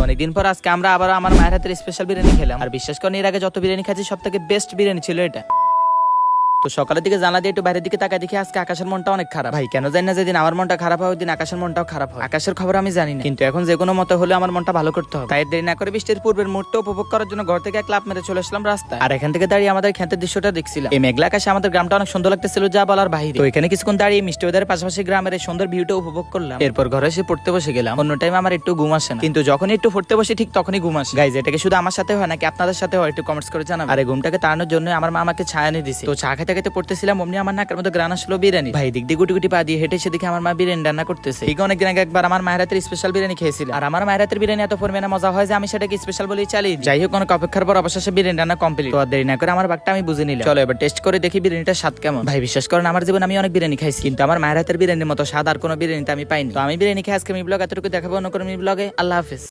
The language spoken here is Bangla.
অনেকদিন পর আজকে আমরা আবার আমার মায়ের হাতের স্পেশাল বিরিয়ানি খেলাম। আর বিশ্বাস করেন, এর আগে যত বিরিয়ানি খাচ্ছি সব থেকে বেস্ট বিরিয়ানি ছিল এটা। তো সকালের দিকে জানলা দিয়ে একটু বাইরের দিকে তাকায় দেখি আজকে আকাশের মনটা অনেক খারাপ। ভাই কেন জানি না, যেদিন আমার মনটা খারাপ হয় ওই দিন আকাশের মনটাও খারাপ হয়। আকাশের খবর আমি জানি না, কিন্তু এখন যে কোনো মতো হলে আমার মনটা ভালো করতে হবে। তাই দেরি না করে বৃষ্টির পূর্বের মুহূর্ত উপভোগ করার জন্য ঘর থেকে ক্লাব মেরে চলে আসলাম রাস্তায়। আর এখান থেকে দাঁড়িয়ে আমাদের ক্ষেতের দৃশ্যটা দেখছিলাম। এই মেঘলা আকাশে আমাদের গ্রামটা অনেক সুন্দর লাগতেছিল, যা বলার বাইরে। তো এখানে কিছুক্ষণ দাঁড়িয়ে মিষ্টি ওদের পাশাপাশি গ্রামের এই সুন্দর ভিউটা উপভোগ করলাম। এরপর ঘরে এসে পড়তে বসে গেলাম। অন্য টাইম আমার একটু ঘুম আসে না, কিন্তু যখনই একটু পড়তে বসে ঠিক তখনই ঘুম আসে। গাইজ, এটাকে শুধু আমার সাথে হয় নাকি আপনাদের সাথে হয় একটু কমেন্টস করে জানাবেন। আর এই ঘুমটাকে তাড়ানোর জন্য আমার মা আমাকে ছায়া এনে দিছে। তো চা খেতে খেতে পড়তেছিলাম, অমনি আমার নাকের মধ্যে গ্রান আসলো বিরিয়ানি। ভাই দিক দিয়ে গুটি গুটি পা দিয়ে হেঁটে এসে দেখি আমার মা বিরিয়ানি রান্না করতেছে। ঠিক অনেকদিন আগে একবার আমার মায়ের হাতের স্পেশাল বিরিয়ানি খেয়েছিলাম। আর আমার মায়ের হাতের বিরিয়ানি এত পরিমাণে মজা হয় যে আমি সেটাকে স্পেশাল বলেই চালিয়ে দিই। যাই হোক, অনেক অপেক্ষার পর অবশেষে বিরিয়ানি রান্না কমপ্লিট। তো আর দেরি না করে আমার ভাগটা আমি বুঝে নিলাম। চলো এবার টেস্ট করে দেখি বিরিয়ানিটার স্বাদ কেমন। ভাই বিশ্বাস করেন, আমার জীবনে আমি অনেক বিরিয়ানি খাইছি, কিন্তু আমার মায়ের হাতের বিরিয়ানির মতো স্বাদ আর কোনো বিরিয়ানিতে আমি পাইনি। তো আমি বিরিয়ানি খেয়ে আজকে ব্লগ এতটুকু দেখাবো, অন্য কোনো ব্লগে। আল্লাহ হাফেজ।